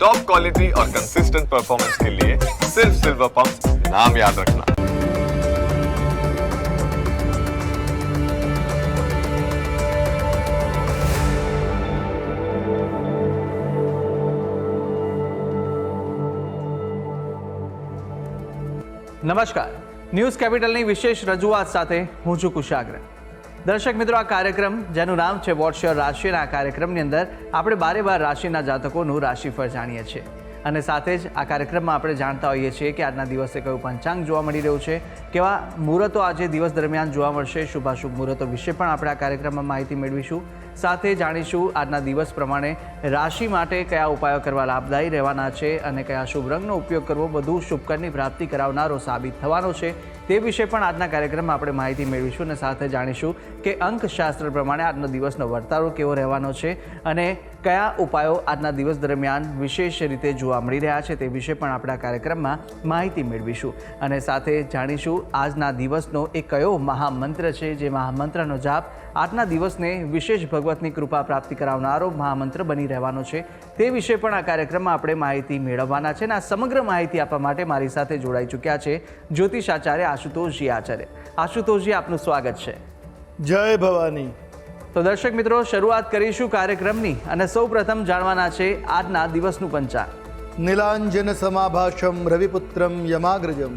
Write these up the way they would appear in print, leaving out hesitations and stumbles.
Top quality और consistent performance के लिए सिर्फ सिल्वर पंप नाम याद रखना। નમસ્કાર, ન્યૂઝ કેપિટલની વિશેષ રજૂઆત સાથે હું છું કુશાગ્ર. દર્શક મિત્રો, આ કાર્યક્રમ જેનું નામ છે વોટ્સ યોર રાશિ, આ કાર્યક્રમની અંદર આપણે બારે બાર રાશિના જાતકોનું રાશિફળ જાણીએ છીએ અને સાથે જ આ કાર્યક્રમમાં આપણે જાણતા હોઈએ છીએ કે આજના દિવસે કયું પંચાંગ જોવા મળી રહ્યું છે, કેવા મુહૂર્તો આજે દિવસ દરમિયાન જોવા મળશે, શુભાશુભ મુહૂર્તો વિશે પણ આપણે આ કાર્યક્રમમાં માહિતી મેળવીશું. સાથે જાણીશું આજના દિવસ પ્રમાણે રાશિ માટે કયા ઉપાયો કરવા લાભદાયી રહેવાના છે અને કયા શુભ રંગનો ઉપયોગ કરવો વધુ શુભકરની પ્રાપ્તિ કરાવનારો સાબિત થવાનો છે તે વિશે પણ આજના કાર્યક્રમમાં આપણે માહિતી મેળવીશું અને સાથે જાણીશું કે અંકશાસ્ત્ર પ્રમાણે આજનો દિવસનો વર્તારો કેવો રહેવાનો છે અને કયા ઉપાયો આજના દિવસ દરમિયાન વિશેષ રીતે જોવા મળી રહ્યા છે તે વિશે પણ આપણે આ કાર્યક્રમમાં માહિતી મેળવીશું અને સાથે જાણીશું આજના દિવસનો એ કયો મહામંત્ર છે જે મહામંત્રનો જાપ આજના દિવસને વિશેષ ભગવતની કૃપા પ્રાપ્તિ કરાવનારો મહામંત્ર બની રહેવાનો છે તે વિશે પણ આ કાર્યક્રમમાં આપણે માહિતી મેળવવાના છે અને આ સમગ્ર માહિતી આપવા માટે મારી સાથે જોડાઈ ચૂક્યા છે જ્યોતિષાચાર્ય આશુતોષજી આચાર્ય. આશુતોષજી, આપનું સ્વાગત છે. જય ભવાની. તો દર્શક મિત્રો, શરૂઆત કરીશું કાર્યક્રમની અને સૌ પ્રથમ જાણવાના છે આજના દિવસનું પંચાંગ. નીલાંજન સમાભાષમ રવિપુત્રમ યમાગ્રજમ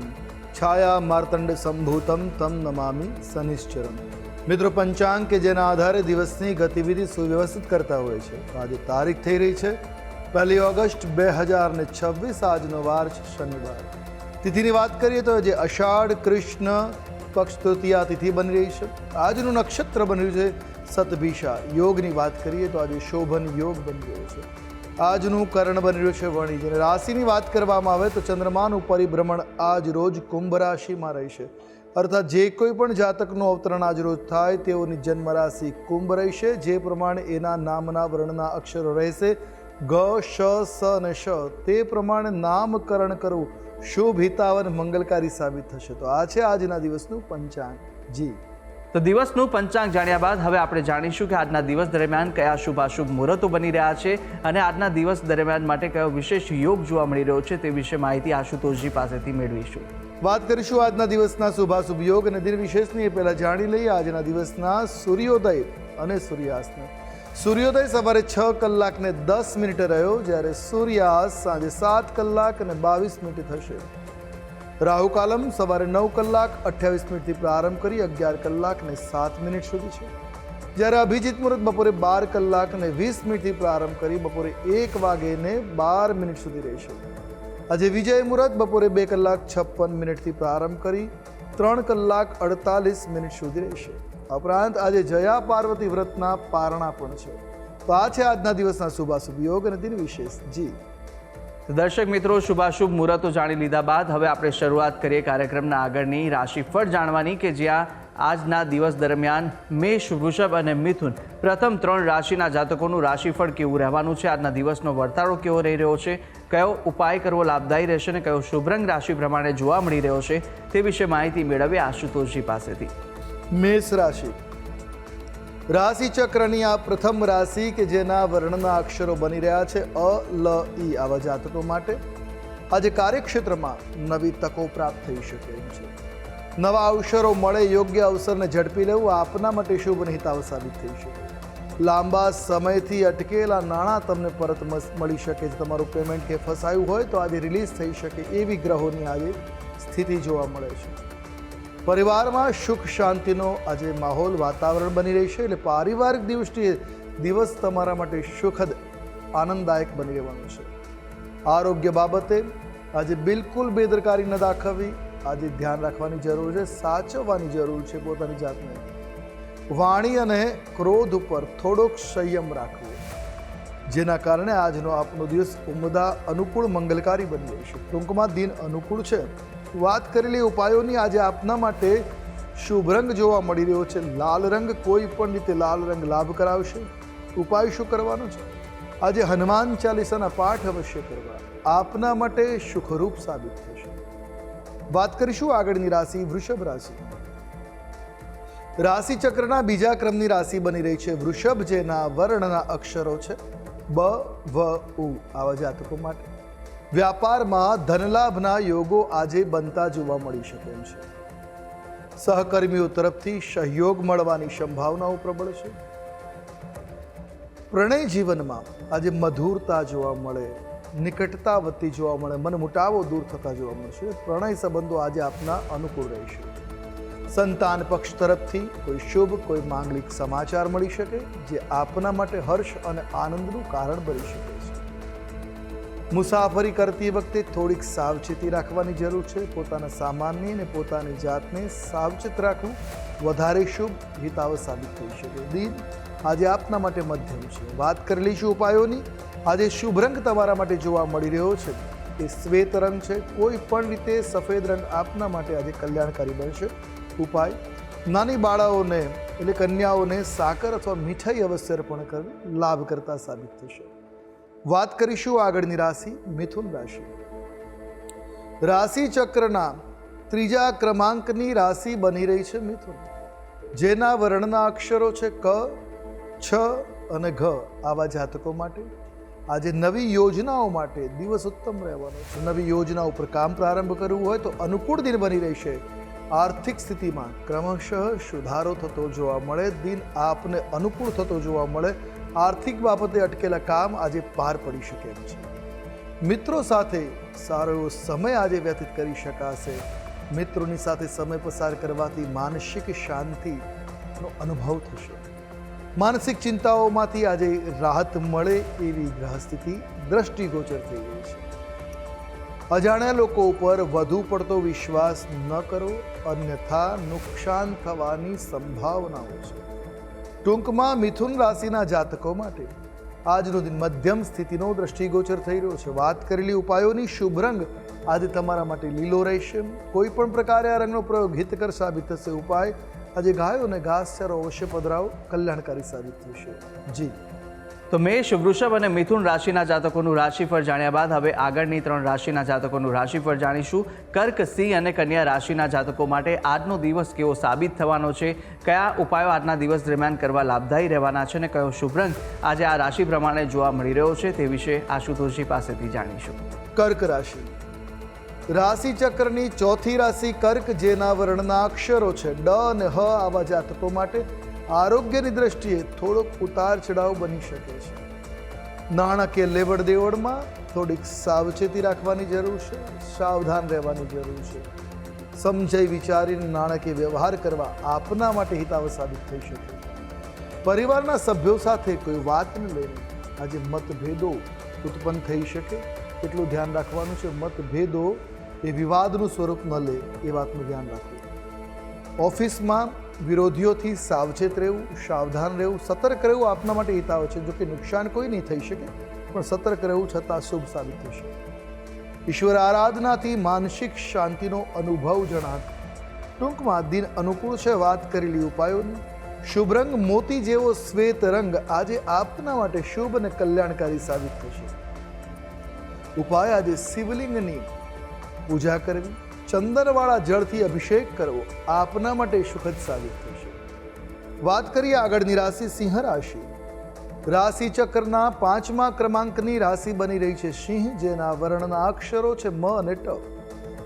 છાયા માર્તંડ સંભૂતમ તમ નમામિ શનિશ્ચરમ. મિત્રો, પંચાંગ કે જેના આધારે દિવસની ગતિવિધિ સુવ્યવસ્થિત કરતા હોય છે. આજે તારીખ થઈ રહી છે 1 ઓગસ્ટ 2026. આજનો વાર છે શનિવાર. તિથિની વાત કરીએ તો જે અષાઢ કૃષ્ણ પક્ષ તૃતીયા તિથિ બની રહી છે. આજનું નક્ષત્ર બની રહ્યું છે સતભિષા. યોગની વાત કરીએ તો આજે શોભન યોગ બની રહ્યો છે. આજનું કરણ બની રહ્યું છે વણિજ. અને રાશિની વાત કરવામાં આવે તો ચંદ્રમાનું પરિભ્રમણ આજ રોજ કુંભ રાશિમાં રહેશે. અર્થાત જે કોઈ પણ જાતકનું અવતરણ આજ રોજ થાય તેઓની જન્મ રાશિ કુંભ રહેશે. જે પ્રમાણે એના નામના વર્ણના અક્ષરો રહેશે ગ, શ, સ અને શ, તે પ્રમાણે નામકરણ કરવું શુભ, હિતાવ અને મંગલકારી સાબિત થશે. તો આ છે આજના દિવસનું પંચાંગ. જી, તો દિવસનું પંચાંગ જાણ્યા બાદ હવે આપણે જાણીશું કે આજના દિવસ દરમિયાન કયા શુભાશુભ મુહૂર્તો બની રહ્યા છે અને આજના દિવસ દરમિયાન માટે કયો વિશેષ યોગ જોવા મળી રહ્યો છે તે વિશે માહિતી આશુતોષજી પાસેથી મેળવીશું. વાત કરીશું આજના દિવસના શુભાશુભ યોગ અને દિન વિશેષની. એ પહેલાં જાણી લઈએ આજના દિવસના સૂર્યોદય અને સૂર્યાસ્તને. સૂર્યોદય સવારે 6 કલાક ને 10 મિનિટે રહ્યો, જ્યારે સૂર્યાસ્ત સાંજે 7 કલાક અને 22 મિનિટે થશે. રાહુકાલમ સવારે 9 કલાક 28 મિનિટથી પ્રારંભ કરી 11 કલાક ને 7 મિનિટ સુધી છે, જ્યારે અભિજીત મુહૂર્ત બપોરે 12 કલાક અને 20 મિનિટથી પ્રારંભ કરી બપોરે 1 વાગે ને 12 મિનિટ સુધી રહેશે. આજે વિજય મુહૂર્ત બપોરે 2 કલાક 56 મિનિટથી પ્રારંભ કરી 3 કલાક 48 મિનિટ સુધી રહેશે. ઉપરાંત આજે જયા પાર્વતી વ્રતના પારણા પણ છે. તો આ છે આજના દિવસના શુભાશુભ યોગ અને દિન વિશેષ. જી, દર્શક મિત્રો, શુભાશુભ મુહૂર્તો જાણી લીધા બાદ હવે આપણે શરૂઆત કરીએ કાર્યક્રમના આગળની રાશિફળ જાણવાની કે જ્યાં આજના દિવસ દરમિયાન મેષ, વૃષભ અને મિથુન પ્રથમ 3 રાશિના જાતકોનું રાશિફળ કેવું રહેવાનું છે, આજના દિવસનો વર્તારો કેવો રહી રહ્યો છે, કયો ઉપાય કરવો લાભદાયી રહેશે અને કયો શુભ રંગ રાશિ પ્રમાણે જોવા મળી રહ્યો છે તે વિશે માહિતી મેળવીએ આશુતોષજી પાસેથી. મેષ રાશિ. રાશિ ચક્રની આ પ્રથમ રાશિ કે જેના વર્ણના અક્ષરો બની રહ્યા છે અ, લ, ઈ. આવા જાતકો માટે આજે કાર્યક્ષેત્રમાં નવી તકો પ્રાપ્ત થઈ શકે એમ છે. નવા અવસરો મળે, યોગ્ય અવસરને ઝડપી લેવું આપના માટે શુભ અને હિતાવ સાબિત થઈ શકે. લાંબા સમયથી અટકેલા નાણાં તમને પરત મળી શકે છે. તમારું પેમેન્ટ કે ફસાયું હોય તો આજે રિલીઝ થઈ શકે એવી ગ્રહોની આજે સ્થિતિ જોવા મળે છે. પરિવારમાં સુખ શાંતિનો આજે માહોલ, વાતાવરણ બની રહેશે. એટલે પારિવારિક દૃષ્ટિએ દિવસ તમારા માટે સુખદ આનંદદાયક બની રહેવાનું છે. આરોગ્ય બાબતે આજે બિલકુલ બેદરકારી ન દાખવવી. આજે ધ્યાન રાખવાની જરૂર છે, સાચવવાની જરૂર છે પોતાની જાતને. વાણી અને ક્રોધ ઉપર થોડોક સંયમ રાખવો, જેના કારણે આજનો આપનો દિવસ ઉમદા, અનુકૂળ, મંગલકારી બની રહેશે. ટૂંકમાં દિન અનુકૂળ છે. વાત કરેલી ઉપાયોની આજે આપના માટે શુભ રંગ જોવા મળી રહ્યો છે લાલ રંગ. કોઈ પણ રીતે લાલ રંગ લાભ કરાવશે. ઉપાય શું કરવાનો છે? આજે હનુમાન ચાલીસાના પાઠ અવશ્ય કરવા આપના માટે સુખરૂપ સાબિત થશે. વાત કરીશું આગળની રાશિ વૃષભ રાશિ. રાશિ ચક્રના બીજા ક્રમની રાશિ બની રહી છે વૃષભ, જેના વર્ણના અક્ષરો છે બ વ ઉ આવા જાતકો માટે વ્યાપારમાં ધનલાભના યોગો આજે બનતા જોવા મળી શકે એમ છે. સહકર્મીઓ તરફથી સહયોગ મળવાની સંભાવનાઓ પ્રબળ છે. પ્રણય જીવનમાં આજે મધુરતા જોવા મળે, નિકટતા વધતી જોવા મળે, મનમુટાવો દૂર થતા જોવા મળશે. પ્રણય સંબંધો આજે આપના અનુકૂળ રહેશે. સંતાન પક્ષ તરફથી કોઈ શુભ કોઈ માંગલિક સમાચાર મળી શકે જે આપના માટે હર્ષ અને આનંદનું કારણ બની શકે છે. મુસાફરી કરતી વખતે થોડીક સાવચેતી રાખવાની જરૂર છે. પોતાના સામાનની અને પોતાની જાતને સાવચેત રાખવું વધારે શુભ હિતાવ સાબિત થઈ શકે. દિન આજે આપના માટે મધ્યમ છે. વાત કરી લઈશું ઉપાયોની. આજે શુભ રંગ તમારા માટે જોવા મળી રહ્યો છે એ શ્વેત રંગ છે. કોઈ પણ રીતે સફેદ રંગ આપના માટે આજે કલ્યાણકારી બનશે. ઉપાય: નાની બાળાઓને એટલે કન્યાઓને સાકર અથવા મીઠાઈ અવશ્ય અર્પણ કરવી લાભ કરતા સાબિત થશે. વાત કરીશું આગળની રાશિ મિથુન રાશિ. રાશિ ચક્રના ત્રીજા ક્રમાંકની રાશિ બની રહી છે મિથુન, જેના વર્ણના અક્ષરો છે ક, છ અને ઘ. આવા જાતકો માટે આજે નવી યોજનાઓ માટે દિવસ ઉત્તમ રહેવાનો છે. નવી યોજના ઉપર કામ પ્રારંભ કરવું હોય તો અનુકૂળ દિન બની રહેશે. આર્થિક સ્થિતિમાં ક્રમશઃ સુધારો થતો જોવા મળે. દિન આપને અનુકૂળ થતો જોવા મળે. આર્થિક બાબતે અટકેલા કામ આજે પાર પડી શકે એમ છે. મિત્રો સાથે સારો એવો સમય આજે વ્યતીત કરી શકાશે. મિત્રોની સાથે સમય પસાર કરવાથી માનસિક શાંતિનો અનુભવ થશે. માનસિક ચિંતાઓમાંથી આજે રાહત મળે એવી ગ્રહસ્થિતિ દ્રષ્ટિગોચર થઈ ગઈ છે. અજાણ્યા લોકો ઉપર વધુ પડતો વિશ્વાસ ન કરો, અન્યથા નુકસાન થવાની સંભાવનાઓ છે. ટૂંકમાં મિથુન રાશિના જાતકો માટે આજનો દિન મધ્યમ સ્થિતિનો દ્રષ્ટિગોચર થઈ રહ્યો છે. વાત કરેલી ઉપાયોની શુભ રંગ આજે તમારા માટે લીલો રહેશે. કોઈ પણ પ્રકારે આ રંગનો પ્રયોગ હિતકર સાબિત થશે. ઉપાય: આજે ગાયોને ઘાસચારો અવશ્ય પધરાવો, કલ્યાણકારી સાબિત થશે. જી તો મેષ, વૃષભ અને મિથુન રાશિના જાતકોનું રાશિફળ જાણ્યા બાદ હવે આગળની 3 રાશિના જાતકોનું રાશિફળ જાણીશું. કર્ક, સિંહ અને કન્યા રાશિના જાતકો માટે આજનો દિવસ કેવો સાબિત થવાનો છે, કયા ઉપાયો આજના દિવસ દરમિયાન કરવા લાભદાયી રહેવાના છે અને કયો શુભ રંગ આજે આ રાશિ પ્રમાણે જોવા મળી રહ્યો છે તે વિશે આશુતોષજી પાસેથી જાણીશું. કર્ક રાશિ. રાશિ ચક્રની ચોથી રાશિ કર્ક, જેના વર્ણના અક્ષરો છે ડ અને હ. આવા જાતકો માટે આરોગ્યની દ્રષ્ટિએ થોડોક ઉતાર ચઢાવ બની શકે છે. નાણાકીય લેવડ દેવડમાં થોડીક સાવચેતી રાખવાની જરૂર છે. સાવધાન રહેવાની જરૂર છે. સમજાઈ વિચારીને નાણાકીય વ્યવહાર કરવા આપના માટે હિતાવ સાબિત થઈ શકે. પરિવારના સભ્યો સાથે કોઈ વાતને લઈને આજે મતભેદો ઉત્પન્ન થઈ શકે, એટલું ધ્યાન રાખવાનું છે. મતભેદો એ વિવાદનું સ્વરૂપ ન લે એ વાતનું ધ્યાન રાખવું. ઓફિસમાં વિરોધીઓથી સાવચેત રહેવું, સાવધાન રહેવું, સતર્ક રહેવું આપના માટે હિતાવ છે. જો કે નુકસાન કોઈ નહીં થઈ શકે, પણ સતર્ક રહેવું છતાં શુભ સાબિત થશે. ઈશ્વર આરાધનાથી માનસિક શાંતિનો અનુભવ જણાશે. ટૂંકમાં દિન અનુકૂળ છે. વાત કરેલી ઉપાયોની શુભ રંગ મોતી જેવો શ્વેત રંગ આજે આપના માટે શુભ અને કલ્યાણકારી સાબિત થશે. ઉપાય: આજે શિવલિંગની પૂજા કરવી, ચંદનવાળા જળથી અભિષેક કરવો આપના માટે સુખદ સાબિત થશે. વાત કરીએ આગળની રાશિ સિંહ રાશિ. રાશિ ચક્રના 5મા ક્રમાંકની રાશિ બની રહી છે સિંહ, જેના વર્ણના અક્ષરો છે મ અને ટ.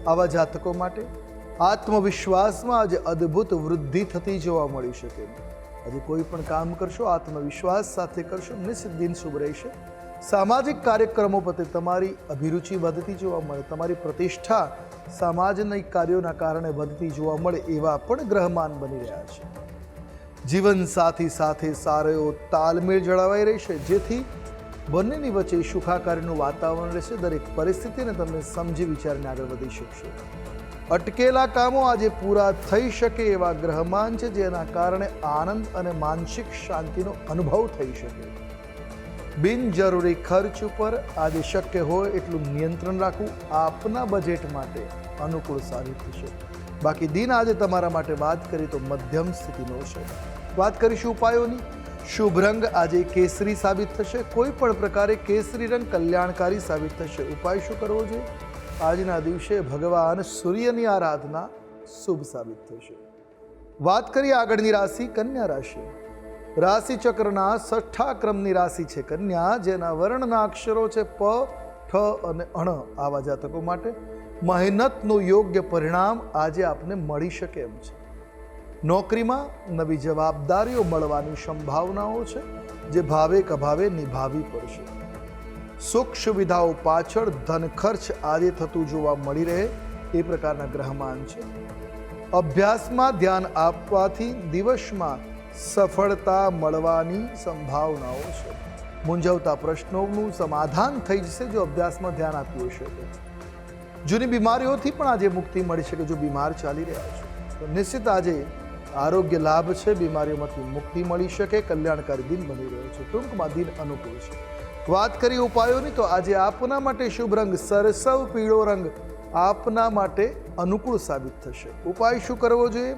આવા જાતકો માટે આત્મવિશ્વાસમાં આજે અદ્ભુત વૃદ્ધિ થતી જોવા મળી શકે. આજે કોઈ પણ કામ કરશો આત્મવિશ્વાસ સાથે કરશો, નિશ્ચિત દિન શુભ રહેશે. સામાજિક કાર્યક્રમો પ્રત્યે તમારી અભિરુચિ વધતી જોવા મળે. તમારી પ્રતિષ્ઠા સામાજિક કાર્યોના કારણે વધતી જોવા મળે એવા પણ ગ્રહમાન બની રહ્યા છે. જીવનસાથી સાથે સારો એવો તાલમેળ જળવાઈ રહેશે, જેથી બંનેની વચ્ચે સુખાકારીનું વાતાવરણ રહેશે. દરેક પરિસ્થિતિને તમે સમજી વિચારીને આગળ વધી શકશો. અટકેલા કામો આજે પૂરા થઈ શકે એવા ગ્રહમાન છે, જેના કારણે આનંદ અને માનસિક શાંતિનો અનુભવ થઈ શકે. બિનજરૂરી ખર્ચ ઉપર આજે શક્ય હોય એટલું નિયંત્રણ રાખવું આપના બજેટ માટે અનુકૂળ સાબિત થશે. બાકી દિન આજે તમારા માટે વાત કરીએ તો મધ્યમ સ્થિતિનો છે. વાત કરીશું ઉપાયોની. શુભ રંગ આજે કેસરી સાબિત થશે. કોઈ પણ પ્રકારે કેસરી રંગ કલ્યાણકારી સાબિત થશે. ઉપાય શું કરવો જોઈએ? આજના દિવસે ભગવાન સૂર્યની આરાધના શુભ સાબિત થશે. વાત કરીએ આગળની રાશિ કન્યા રાશિ. રાશિ ચક્રના 6ઠા ક્રમની રાશિ છે કન્યા, જેના વર્ણના અક્ષરો છે પ, ઠ અને અણ. આવા જાતકો માટે મહેનતનું યોગ્ય પરિણામ આજે આપને મળી શકે એમ છે. નોકરીમાં નવી જવાબદારીઓ મળવાની સંભાવનાઓ છે, જે ભાવે કભાવે નિભાવવી પડશે. સુખ સુવિધાઓ પાછળ ધન ખર્ચ આજે થતું જોવા મળી રહે એ પ્રકારના ગ્રહમાન છે. અભ્યાસમાં ધ્યાન આપવાથી દિવસમાં સફળતા મળવાની સંભાવનાઓ છે. મૂંઝવતા પ્રશ્નોનું સમાધાન થઈ જશે જો અભ્યાસમાં ધ્યાન આપ્યું હશે તો. જૂની બીમારીઓથી પણ આજે મુક્તિ મળી શકે જો બીમાર ચાલી રહ્યા છો તો નિશ્ચિત આજે આરોગ્ય લાભ છે, બીમારીઓમાંથી મુક્તિ મળી શકે. કલ્યાણકારી દિન બની રહ્યો છે, ટૂંકમાં દિન અનુકૂળ છે. વાત કરી ઉપાયોની તો આજે આપના માટે શુભ રંગ સરસવ પીળો રંગ આપના માટે અનુકૂળ સાબિત થશે. ઉપાય શું કરવો જોઈએ?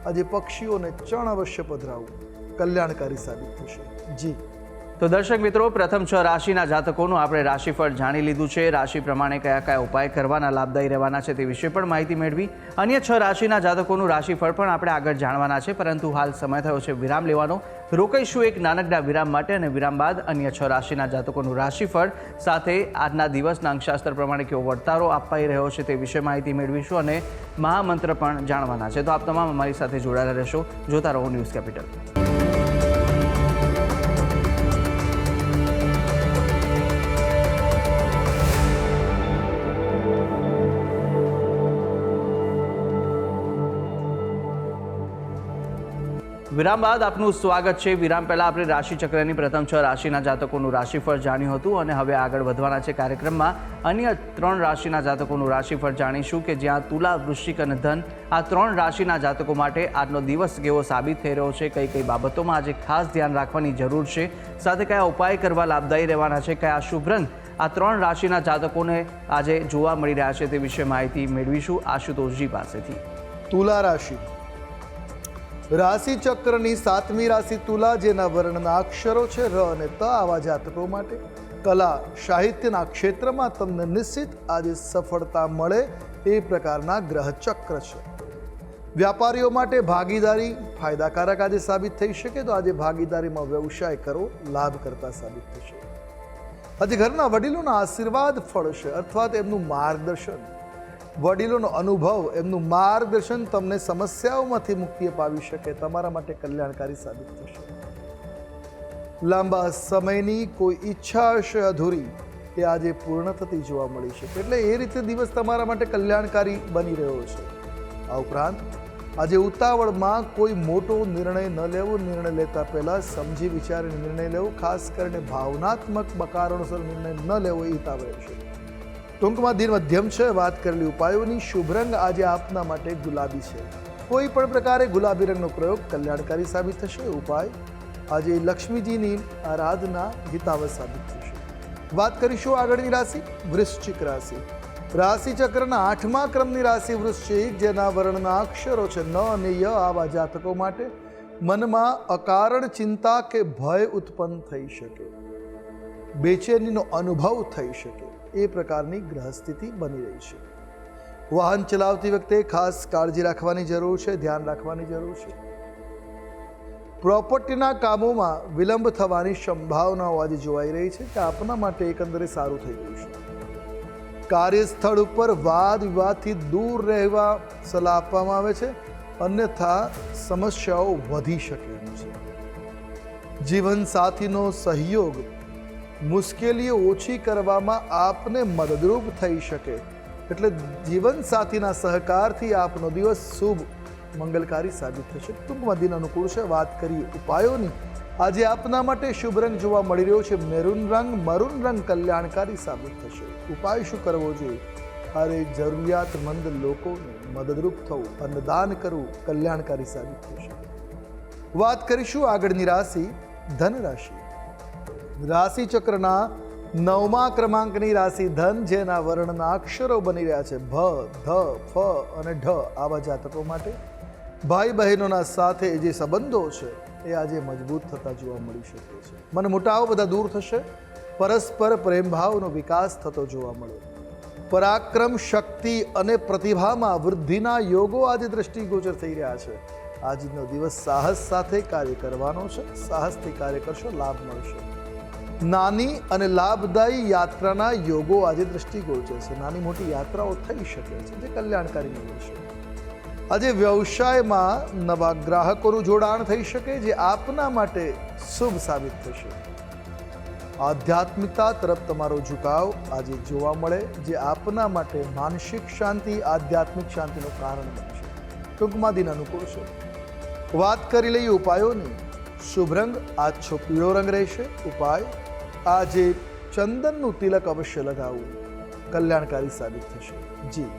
આજે પક્ષીઓને ચણ અવશ્ય પધરાવવું કલ્યાણકારી સાબિત થશે. જી તો દર્શક મિત્રો, પ્રથમ 6 રાશિના જાતકોનું આપણે રાશિફળ જાણી લીધું છે. રાશિ પ્રમાણે કયા કયા ઉપાય કરવાના લાભદાયી રહેવાના છે તે વિશે પણ માહિતી મેળવી. અન્ય 6 રાશિના જાતકોનું રાશિફળ પણ આપણે આગળ જાણવાના છે, પરંતુ હાલ સમય થયો છે વિરામ લેવાનો. રોકાઈશું એક નાનકડા વિરામ માટે, અને વિરામ બાદ અન્ય 6 રાશિના જાતકોનું રાશિફળ સાથે આજના દિવસના અંકશાસ્ત્ર પ્રમાણે કેવો વર્તારો અપાઈ રહ્યો છે તે વિશે માહિતી મેળવીશું, અને મહામંત્ર પણ જાણવાના છે. તો આપ તમામ અમારી સાથે જોડાયેલા રહેશો. જોતા રહો ન્યૂઝ કેપિટલ. વિરામ બાદ આપનું સ્વાગત છે. વિરામ પહેલા આપણે રાશિચક્રની પ્રથમ 6 રાશિના જાતકોનું રાશિફળ જાણ્યું હતું, અને હવે આગળ વધવાના છે કાર્યક્રમમાં. અન્ય 3 રાશિના જાતકોનું રાશિફળ જાણીશું, કે જ્યાં તુલા, વૃશ્ચિક અને ધન આ 3 રાશિના જાતકો માટે આજનો દિવસ કેવો સાબિત થઈ રહ્યો છે, કઈ કઈ બાબતોમાં આજે ખાસ ધ્યાન રાખવાની જરૂર છે, સાથે કયા ઉપાય કરવા લાભદાયી રહેવાના છે, કયા શુભ રંગ આ 3 રાશિના જાતકોને આજે જોવા મળી રહ્યા છે તે વિશે માહિતી મેળવીશું આશુતોષજી પાસેથી. તુલા રાશિ, રાશિ ચક્રની 7મી રાશિ તુલા, જેના વર્ણના અક્ષરો છે ર અને ત. આવા જાતકો માટે કલા સાહિત્યના ક્ષેત્રમાં તમને નિશ્ચિત આજે સફળતા મળે એ પ્રકારના ગ્રહ ચક્ર છે. વ્યાપારીઓ માટે ભાગીદારી ફાયદાકારક આજે સાબિત થઈ શકે, તો આજે ભાગીદારીમાં વ્યવસાય કરો, લાભ કરતા સાબિત થશે. આજે ઘરના વડીલોના આશીર્વાદ ફળશે, અથવા તેમનું માર્ગદર્શન, વડીલોનો અનુભવ, એમનું માર્ગદર્શન તમને સમસ્યાઓમાંથી મુક્તિ અપાવી શકે, તમારા માટે કલ્યાણકારી સાબિત થશે. લાંબા સમયની કોઈ ઈચ્છા હશે અધૂરી, એ આજે પૂર્ણ થતી જોવા મળી શકે, એટલે એ રીતે દિવસ તમારા માટે કલ્યાણકારી બની રહ્યો છે. આ ઉપરાંત આજે ઉતાવળમાં કોઈ મોટો નિર્ણય ન લેવો, નિર્ણય લેતા પહેલા સમજી વિચારીને નિર્ણય લેવો, ખાસ કરીને ભાવનાત્મક કારણોસર નિર્ણય ન લેવો એ હિતાવહ છે. ટૂંકમાં દિન મધ્યમ છે. વાત કરેલી ઉપાયોની શુભ રંગ આજે આપના માટે ગુલાબી છે. કોઈ પણ પ્રકારે ગુલાબી રંગનો પ્રયોગ કલ્યાણકારી સાબિત થશે. ઉપાય આજે લક્ષ્મીજીની આરાધના હિતાવહ સાબિત થશે. વાત કરીશું આગળની રાશિ વૃશ્ચિક રાશિ. રાશિ ચક્રના 8મા ક્રમની રાશિ વૃશ્ચિક, જેના વર્ણના અક્ષરો છે ન અને ય. આવા જાતકો માટે મનમાં અકારણ ચિંતા કે ભય ઉત્પન્ન થઈ શકે, બેચેનીનો અનુભવ થઈ શકે, એ પ્રકારની ગ્રહ સ્થિતિ બની રહી છે. વાહન ચલાવતી વખતે ખાસ કાળજી રાખવાની જરૂર છે, ધ્યાન રાખવાની જરૂર છે. પ્રોપર્ટીના કામોમાં વિલંબ થવાની સંભાવનાઓ આજે જોવાઈ રહી છે, કે આપના માટે એકંદરે સારું થઈ ગયું છે. કાર્યસ્થળ ઉપર વાદ વિવાદથી દૂર રહેવા સલાહ આપવામાં આવે છે, અન્યથા સમસ્યાઓ વધી શકે એમ છે. જીવનસાથીનો સહયોગ મુશ્કેલીઓ ઓછી કરવામાં આપને મદદરૂપ થઈ શકે, એટલે જીવનસાથીના સહકારથી આપનો દિવસ શુભ મંગલકારી સાબિત થશે. ટૂંકમાં દિન અનુકૂળ છે. વાત કરીએ ઉપાયોની, આજે આપના માટે શુભ રંગ જોવા મળી રહ્યો છે મેરૂન રંગ. મરૂન રંગ કલ્યાણકારી સાબિત થશે. ઉપાય શું કરવો જોઈએ? અરે જરૂરિયાતમંદ લોકોને મદદરૂપ થવું, અન્નદાન કરવું કલ્યાણકારી સાબિત થશે. વાત કરીશું આગળની રાશિ ધન રાશિ. રાશિ ચક્રના 9મા ક્રમાંકની રાશિ ધન, જેના વર્ણના અક્ષરો બની રહ્યા છે ભ, ધ, ફ અને ઢ. આવા જાતકો માટે ભાઈ બહેનોના સાથે જે સંબંધો છે એ આજે મજબૂત થતા જોવા મળી શકે છે. મનમોટાવ બધા દૂર થશે, પરસ્પર પ્રેમભાવનો વિકાસ થતો જોવા મળે. પરાક્રમ, શક્તિ અને પ્રતિભામાં વૃદ્ધિના યોગો આજે દ્રષ્ટિગોચર થઈ રહ્યા છે. આજનો દિવસ સાહસ સાથે કાર્ય કરવાનો છે. સાહસથી કાર્ય કરશો, લાભ મળશે. નાની અને લાભદાયી યાત્રાના યોગો આજે દ્રષ્ટિગોચર છે. નાની મોટી યાત્રાઓ થઈ શકે છે જે કલ્યાણકારી નીવડશે. આજે વ્યવસાયમાં નવા ગ્રાહકોનું જોડાણ થઈ શકે જે આપના માટે શુભ સાબિત થશે. આધ્યાત્મિકતા તરફ તમારો ઝુકાવ આજે જોવા મળે જે આપના માટે માનસિક શાંતિ, આધ્યાત્મિક શાંતિનું કારણ બનશે. ટૂંકમાં દિન અનુકૂળ છે. વાત કરી લઈએ ઉપાયોની. શુભ રંગ આછો પીળો રંગ રહેશે. ઉપાય આજે ચંદનનું તિલક અવશ્ય લગાવવું, કલ્યાણકારી સાબિત થશે. જી.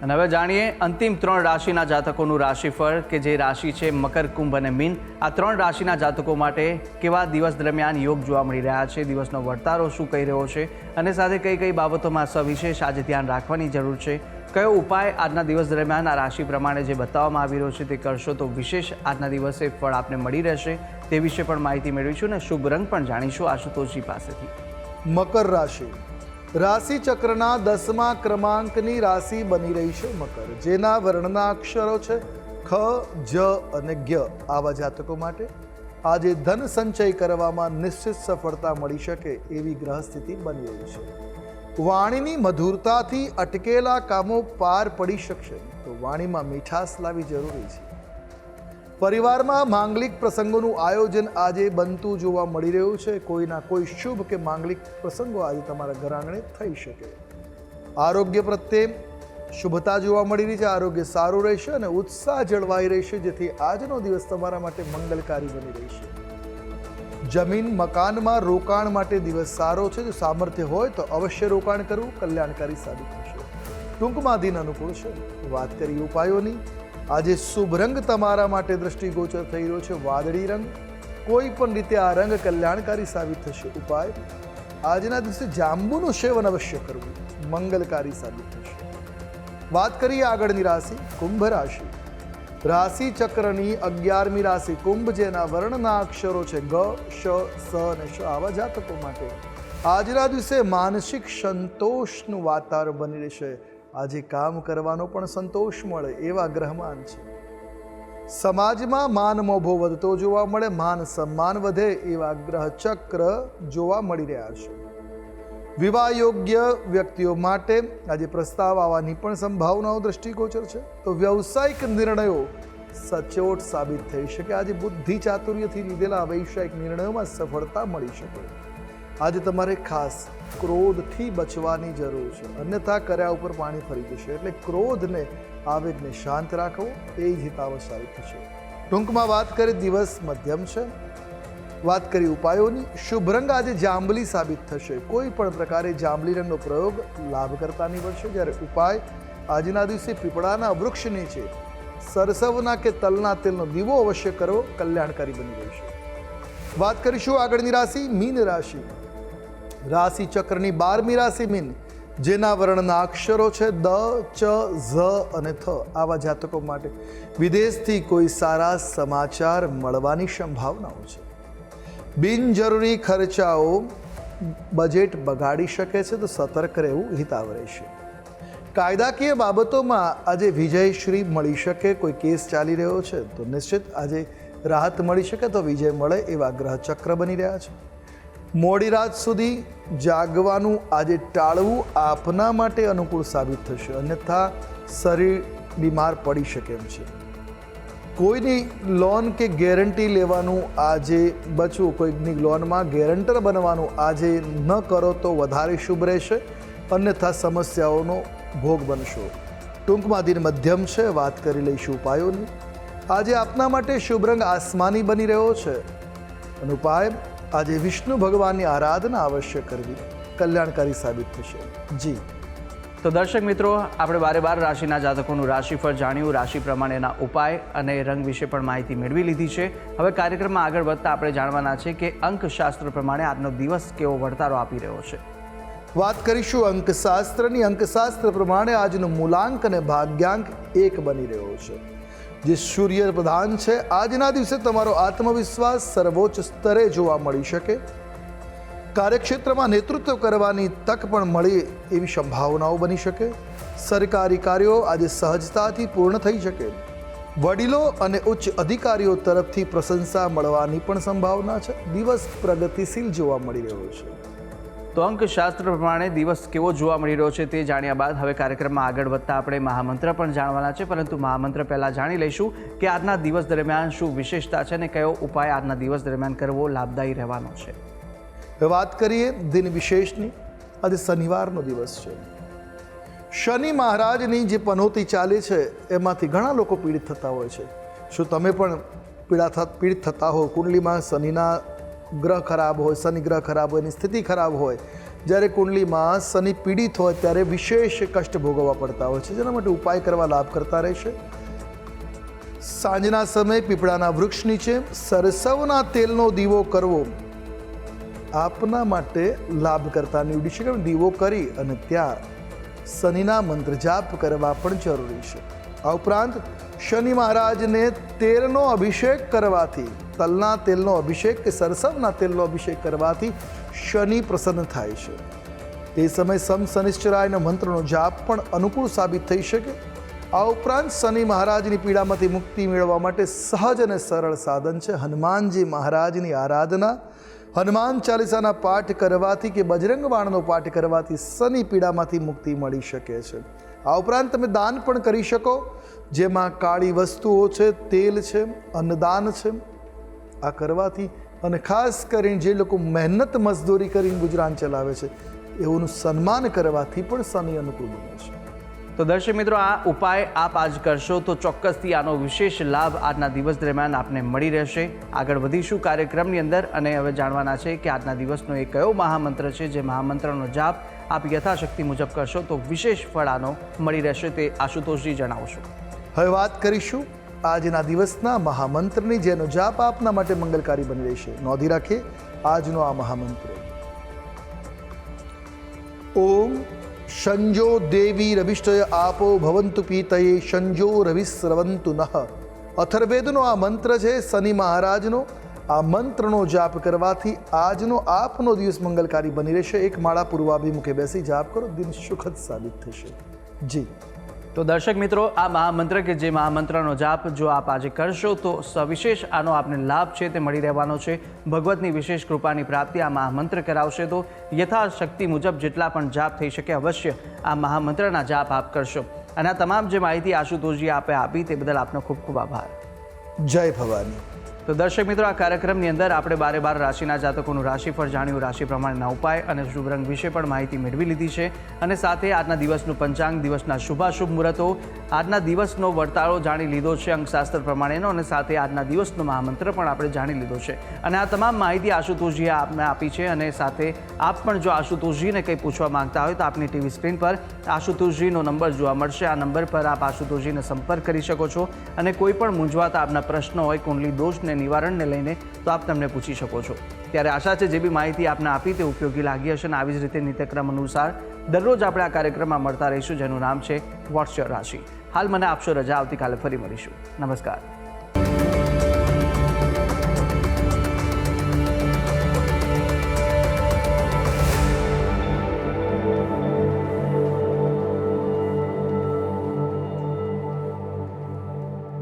અને હવે જાણીએ અંતિમ 3 રાશિના જાતકોનું રાશિફળ કે જે રાશિ છે મકર, કુંભ અને મીન. આ 3 રાશિના જાતકો માટે કેવા દિવસ દરમિયાન યોગ જોવા મળી રહ્યા છે, દિવસનો વર્તારો શું કહી રહ્યો છે અને સાથે કઈ કઈ બાબતોમાં સવિશેષ આજે ધ્યાન રાખવાની જરૂર છે, કયો ઉપાય આજના દિવસ દરમિયાન આ રાશિ પ્રમાણે જે બતાવવામાં આવી રહ્યો છે તે કરશો તો વિશેષ આજના દિવસે ફળ આપને મળી રહેશે, તે વિશે પણ માહિતી મેળવીશું અને શુભ રંગ પણ જાણીશું આશુતોષજી પાસેથી. મકર રાશિ રાશિ ચક્રના 10મા ક્રમાંકની રાશિ બની રહી છે મકર, જેના વર્ણના અક્ષરો છે ખ, જ અને જ્ઞ. આવા જાતકો માટે આજે ધન સંચય કરવામાં નિશ્ચિત સફળતા મળી શકે એવી ગ્રહ સ્થિતિ બની રહી છે. વાણીની મધુરતાથી અટકેલા કામો પાર પડી શકશે, તો વાણીમાં મીઠાશ લાવવી જરૂરી છે. પરિવારમાં માંગલિક પ્રસંગોનું આયોજન આજે બનતું જોવા મળી રહ્યું છે. કોઈના કોઈ શુભ કે માંગલિક પ્રસંગો આજે તમારા ઘર આંગણે થઈ શકે. આરોગ્ય પ્રત્યે શુભતા જોવા મળી રહી છે. આરોગ્ય સારું રહેશે અને ઉત્સાહ જળવાઈ રહેશે, જેથી આજનો દિવસ તમારા માટે મંગલકારી બની રહેશે. જમીન મકાનમાં રોકાણ માટે દિવસ સારો છે. જો સામર્થ્ય હોય તો અવશ્ય રોકાણ કરવું, કલ્યાણકારી સાબિત થશે. ટૂંકમાં દિન અનુકૂળ છે. વાત કરીએ ઉપાયોની. આજે શુભ રંગ તમારા માટે દ્રષ્ટિગોચર થઈ રહ્યો છે વાદળી રંગ. કોઈ પણ રીતે આ રંગ કલ્યાણકારી સાબિત થશે. ઉપાય આજના દિવસે જાંબુનું સેવન અવશ્ય કરવું, મંગલકારી સાબિત થશે. વાત કરીએ આગળની રાશિ કુંભ રાશિ. રાશિ ચક્રની 11મી રાશિ કુંભ, જેના વર્ણના અક્ષરો છે ગ, શ, સ અને શ. આવા જાતકો માટે આજના દિવસે માનસિક સંતોષનું વાતાવરણ બની રહેશે. આજે કામ કરવાનો પણ સંતોષ મળે એવા ગ્રહમાન છે. સમાજમાં માન મોભો વધતો જોવા મળે, માન સન્માન વધે એવા ગ્રહ ચક્ર જોવા મળી રહ્યા છે. વિવાહ યોગ્ય વ્યક્તિઓ માટે આજે પ્રસ્તાવ આવવાની પણ સંભાવનાઓ દ્રષ્ટિગોચર છે. તો વ્યવસાયિક નિર્ણયો સચોટ સાબિત થઈ શકે. આજે બુદ્ધિ ચાતુર્યથી લીધેલા વૈષયિક નિર્ણયોમાં સફળતા મળી શકે. આજે તમારે ખાસ ક્રોધથી બચવાની જરૂર છે, અન્યથા કર્યા ઉપર પાણી ફરી જશે. એટલે ક્રોધને, આવેગને શાંત રાખવો એ જ હિતાવહ સાબિત થશે. ટૂંકમાં વાત કરીએ દિવસ મધ્યમ છે. વાત કરી ઉપાયોની. શુભ રંગ આજે જાંબલી સાબિત થશે. કોઈ પણ પ્રકારે જાંબલી રંગનો પ્રયોગ લાભકર્તા નીવડશે. જ્યારે ઉપાય આજના દિવસે પીપળાના વૃક્ષ નીચે સરસવના કે તલના તેલનો દીવો અવશ્ય કરવો, કલ્યાણકારી બની રહેશે. વાત કરીશું આગળની રાશિ મીન રાશિ. રાશિ ચક્રની 12મી રાશિ મીન, જેના વર્ણના અક્ષરો છે દ, ચ, ઝ અને થ. આવા જાતકો માટે વિદેશથી કોઈ સારા સમાચાર મળવાની સંભાવનાઓ છે. બિનજરૂરી ખર્ચાઓ બજેટ બગાડી શકે છે, તો સતર્ક રહેવું હિતાવ રહેશે. કાયદાકીય બાબતોમાં આજે વિજયશ્રી મળી શકે. કોઈ કેસ ચાલી રહ્યો છે તો નિશ્ચિત આજે રાહત મળી શકે, તો વિજય મળે એવા ગ્રહ ચક્ર બની રહ્યા છે. મોડી રાત સુધી જાગવાનું આજે ટાળવું આપના માટે અનુકૂળ સાબિત થશે, અન્યથા શરીર બીમાર પડી શકે એમ છે. કોઈની લોન કે ગેરંટી લેવાનું આજે બચવું. કોઈની લોનમાં ગેરંટર બનવાનું આજે ન કરો તો વધારે શુભ રહેશે, અન્યથા સમસ્યાઓનો ભોગ બનશો. ટૂંકમાં દિન મધ્યમ છે. વાત કરી લઈશું ઉપાયોની. આજે આપના માટે શુભ રંગ આસમાની બની રહ્યો છે. અને ઉપાય આજે વિષ્ણુ ભગવાનની આરાધના અવશ્ય કરવી, કલ્યાણકારી સાબિત થશે. જી. તો દર્શક મિત્રો, આપણે 12 રાશિના જાતકોનું રાશિફળ જાણ્યું, રાશિ પ્રમાણેના ઉપાય અને રંગ વિશે પણ માહિતી મેળવી લીધી છે. હવે કાર્યક્રમમાં આગળ વધતા આપણે જાણવાના છે કે અંકશાસ્ત્ર પ્રમાણે આજનો દિવસ કેવો વર્તારો આપી રહ્યો છે. વાત કરીશું અંકશાસ્ત્રની. અંકશાસ્ત્ર પ્રમાણે આજનું મૂલાંક અને ભાગ્યાંક 1 બની રહ્યો છે, જે સૂર્ય પ્રધાન છે. આજના દિવસે તમારો આત્મવિશ્વાસ સર્વોચ્ચ સ્તરે જોવા મળી શકે. કાર્યક્ષેત્રમાં નેતૃત્વ કરવાની તક પણ મળે એવી સંભાવનાઓ બની શકે. સરકારી કાર્યો આજે સહજતાથી પૂર્ણ થઈ શકે. વડીલો અને ઉચ્ચ અધિકારીઓ તરફથી પ્રશંસા મળવાની પણ સંભાવના છે. દિવસ પ્રગતિશીલ જોવા મળી રહ્યો છે. તો અંકશાસ્ત્ર પ્રમાણે દિવસ કેવો જોવા મળી રહ્યો છે તે જાણ્યા બાદ હવે કાર્યક્રમમાં આગળ વધતા આપણે મહામંત્ર પણ જાણવાના છે, પરંતુ મહામંત્ર પહેલાં જાણી લઈશું કે આજના દિવસ દરમિયાન શું વિશેષતા છે અને કયો ઉપાય આજના દિવસ દરમિયાન કરવો લાભદાયી રહેવાનો છે. હવે વાત કરીએ દિન વિશેષની. આજે શનિવારનો દિવસ છે. શનિ મહારાજની જે પનોતી ચાલે છે એમાંથી ઘણા લોકો પીડિત થતા હોય છે. શું તમે પણ પીડિત થતા હો? કુંડલીમાં શનિના ગ્રહ ખરાબ હોય, શનિ ગ્રહ ખરાબ હોય, એની સ્થિતિ ખરાબ હોય, જ્યારે કુંડલીમાં શનિ પીડિત હોય ત્યારે વિશેષ કષ્ટ ભોગવવા પડતા હોય છે. જેના માટે ઉપાય કરવા લાભ કરતા રહેશે. સાંજના સમયે પીપળાના વૃક્ષ નીચે સરસવના તેલનો દીવો કરવો આપના માટે લાભ કરતા નીવડી શકે. દીવો કરી અને ત્યાં શનિના મંત્ર જાપ કરવા પણ જરૂરી છે. આ ઉપરાંત શનિ મહારાજને તેલનો અભિષેક કરવાથી, તલના તેલનો અભિષેક કે સરસવના તેલનો અભિષેક કરવાથી શનિ પ્રસન્ન થાય છે. તે સમય સમ શનિશ્ચરાયના મંત્રનો જાપ પણ અનુકૂળ સાબિત થઈ શકે. આ ઉપરાંત શનિ મહારાજની પીડામાંથી મુક્તિ મેળવવા માટે સહજ અને સરળ સાધન છે હનુમાનજી મહારાજની આરાધના. હનુમાન ચાલીસાના પાઠ કરવાથી કે બજરંગ બાણનો પાઠ કરવાથી શનિ પીડામાંથી મુક્તિ મળી શકે છે. આ ઉપરાંત તમે દાન પણ કરી શકો, જેમાં કાળી વસ્તુઓ છે, તેલ છે, અન્નદાન છે. આ કરવાથી અને ખાસ કરીને જે લોકો મહેનત મજદૂરી કરીને ગુજરાન ચલાવે છે એઓનું સન્માન કરવાથી પણ શનિ અનુકૂળ બને છે. તો દર્શક મિત્રો, આ ઉપાય આપ આજ કરશો તો ચોક્કસથી આનો વિશેષ લાભ આજના દિવસ દરમિયાન આપને મળી રહેશે. આગળ વધીશું કાર્યક્રમની અંદર અને હવે જાણવાના છે કે આજના દિવસનો એ કયો મહામંત્ર છે જે મહામંત્રનો જાપ આપ યથાશક્તિ મુજબ કરશો તો વિશેષ ફળ આનો મળી રહેશે, તે આશુતોષજી જણાવશો. હવે વાત કરીશું આજના દિવસના મહામંત્રની, જેનો જાપ આપના માટે મંગલકારી બની રહેશે. નોંધી રાખીએ આજનો આ મહામંત્ર: ઓમ શંજો દેવી રવિષ્ટય આપો ભવંતુ પીતયે શંજો રવિસ્રવંતુ નઃ. અથર્વેદનો આ મંત્ર છે શનિ મહારાજનો. આ મંત્રનો જાપ કરવાથી આજનો આપનો દિવસ મંગલકારી બની રહેશે. એક માળા પૂર્વાભિમુખે બેસી જાપ કરો, દિન સુખદ સાબિત થશે. જી. તો દર્શક મિત્રો, આ મહામંત્ર કે જે મહામંત્રનો જાપ જો આપ આજે કરશો તો સવિશેષ આનો આપને લાભ છે તે મળી રહેવાનો છે. ભગવતની વિશેષ કૃપાની પ્રાપ્તિ આ મહામંત્ર કરાવશે. તો યથાશક્તિ મુજબ જેટલા પણ જાપ થઈ શકે અવશ્ય આ મહામંત્રના જાપ આપ કરશો. અને આ તમામ જે માહિતી આશુતોષજી આપે આપી તે બદલ આપનો ખૂબ ખૂબ આભાર. જય ભવાની. તો દર્શક મિત્રો, આ કાર્યક્રમની અંદર આપણે 12 રાશિના જાતકોનું રાશિફળ જાણ્યું, રાશિ પ્રમાણેના ઉપાય અને શુભ રંગ વિશે પણ માહિતી મેળવી લીધી છે. અને સાથે આજના દિવસનું પંચાંગ, દિવસના શુભાશુભ મુહૂર્તો, આજના દિવસનો વર્તાળો જાણી લીધો છે અંકશાસ્ત્ર પ્રમાણેનો, અને સાથે આજના દિવસનો મહામંત્ર પણ આપણે જાણી લીધો છે. અને આ તમામ માહિતી આશુતોષજીએ આપને આપી છે. અને સાથે આપ પણ જો આશુતોષજીને કંઈ પૂછવા માંગતા હોય તો આપની ટીવી સ્ક્રીન પર આશુતોષજીનો નંબર જોવા મળશે. આ નંબર પર આપ આશુતોષજીને સંપર્ક કરી શકો છો અને કોઈ પણ મૂંઝવાતા આપના પ્રશ્નો હોય કુંડલી દોષને નિવારણને લઈને તો આપ તમને પૂછી શકો છો. ત્યારે આશા છે જે બી માહિતી આપને આપી તે ઉપયોગી લાગી હશે. અને આવી જ રીતે નિત્યક્રમ અનુસાર દરરોજ આપણે આ કાર્યક્રમમાં મળતા રહીશું, જેનું નામ છે વોટ્સ યોર રાશિ. હાલ મને આપશો રજા. આવતીકાલે ફરી મળીશું. નમસ્કાર.